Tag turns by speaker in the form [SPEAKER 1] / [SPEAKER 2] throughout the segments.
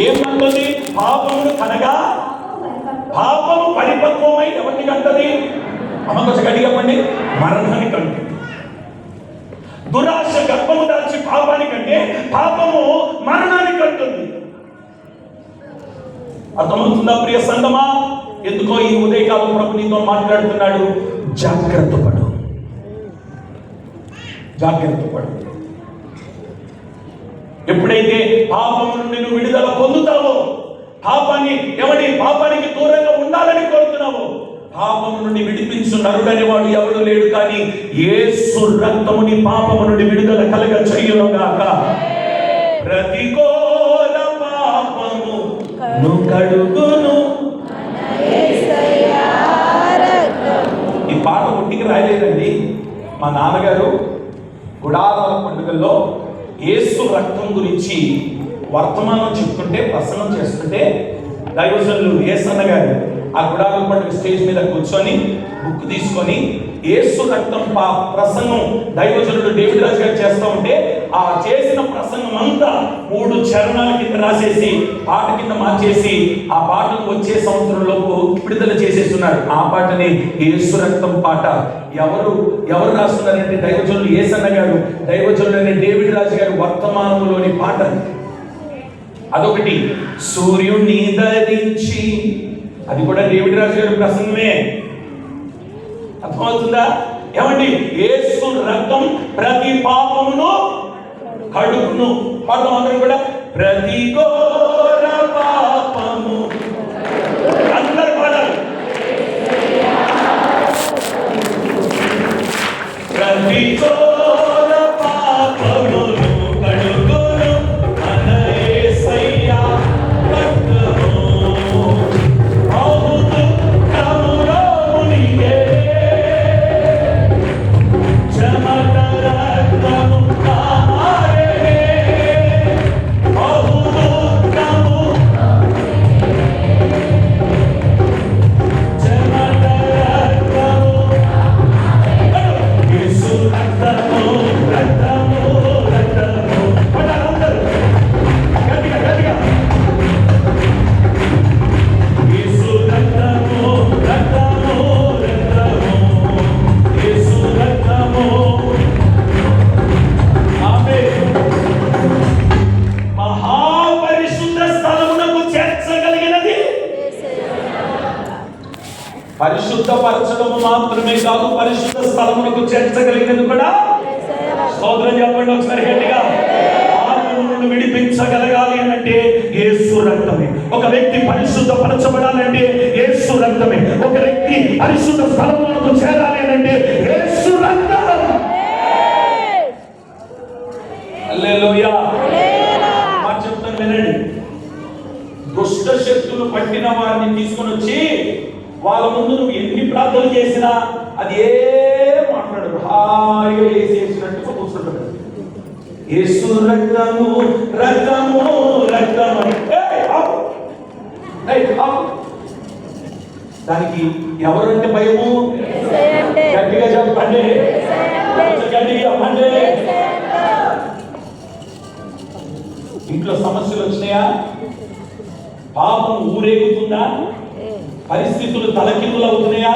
[SPEAKER 1] ఏమంటుంది? పాపమును కనగా పాపము పరిపక్వమై ఎవరిని కంటది? అమ్మకొచ్చి గడిగప్పండి, మరణానికి కంటుంది. దురాశ గర్భము దాల్చి పాపానికంటే పాపము మరణానికి కంటుంది. అర్థమవుతుందా ప్రియ సంగమా? ఎందుకో ఈ ఉదయకాలం ప్రభు నీతో మాట్లాడుతున్నాడు. జాగ్రత్త పడు, జాగ్రత్త పడు. ఎప్పుడైతే పాపం నుండి నువ్వు విడుదల పొందుతావో, పాపానికి దూరంగా ఉండాలని కోరుతున్నావో, పాపం నుండి విడిపించు నరుడని వాడు ఎవడు లేడు, కానీ యేసు రక్తముని పాపము నుండి విడుదల కలగ చెయ్యునుగాక. ప్రతికూల పాపము కడుగును. ఈ పాట ఒట్టికి రాయలేదండి. మా నాన్నగారు గుడారాల పండుగల్లో యేసు రక్తం గురించి వర్తమానం చెప్తుంటే, ప్రసంగం చేస్తుంటే, దైవజనులు యేసన్న గారు ఆ గుడారాల పండుగ స్టేజ్ మీద కూర్చొని బుక్ తీసుకొని యేసు రక్తం ప్రసంగం దైవజనుడు డేవిడ్ రాజు గారు చేస్తూ ఉంటే, ఆ చేసిన ప్రసంగం అంతా 3 చరణాల కింద రాసేసి పాట కింద మార్చేసి ఆ పాటను వచ్చే సంవత్సరంలోపు విడుదల చేసేస్తున్నారు. ఆ పాటని యేసు రక్తం పాట. ఎవరు రాస్తున్నారంటే దైవజనులు యేసన్న గారు, దైవజనుడు డేవిడ్ రాజు గారు వర్తమానంలోని పాట. అదొకటి. సూర్యుని ధరించి, అది కూడా డేవిడ్ రాజు గారి ప్రసంగమే. అర్థమవుతుందా? ఏమండి? యేసు రక్తం ప్రతి పాపమును కడుగును. పాఠం అందరం కూడా ప్రతి ఘోర పాపము. అందరు పాడాలి. ప్రతి ఘోర పాపమును కడుగును మన యేసయ్య రక్తము. పరిశుద్ధపరచడము మాత్రమే కాదు, పరిశుద్ధ స్థలమునకు చేర్చగలిగినది కూడా. స్తోత్రం చెప్పండి ఒకసారి గట్టిగా. పాపము నుండి విడిపించగలగాలి అంటే యేసు రక్తమే. ఒక వ్యక్తి పరిశుద్ధపరచబడాలంటే యేసు రక్తమే. ఒక వ్యక్తి పరిశుద్ధ స్థలమునకు చేరాలి అంటే యేసు రక్తం. హల్లెలూయా. మాట చెప్తాను వినండి. దుష్ట శక్తులు పట్టిన వారిని తీసుకొని వచ్చి వాళ్ళ ముందు నువ్వు ఎన్ని ప్రార్థనలు చేసినా అది ఏం మాట్లాడరు. హాయిగా వేసేసినట్టుగా కూర్చుంటాడు. యేసు రక్తము రక్తము రక్తము. దానికి ఎవరంటే భయము? గట్టిగా చెప్పండి, గట్టిగా చెప్పండి. ఇంట్లో సమస్యలు వచ్చినాయా? పాపం ఊరేగుతుందా? పరిస్థితులు తలకిందులు అవుతున్నాయా?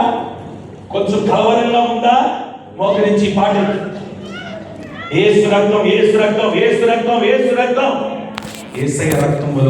[SPEAKER 1] కొంచెం కలవరంగా ఉందా? మోకరించి పాట. యేసు రక్తం, యేసు రక్తం, యేసు రక్తం, యేసు రక్తం. యేసయ్య రక్తములో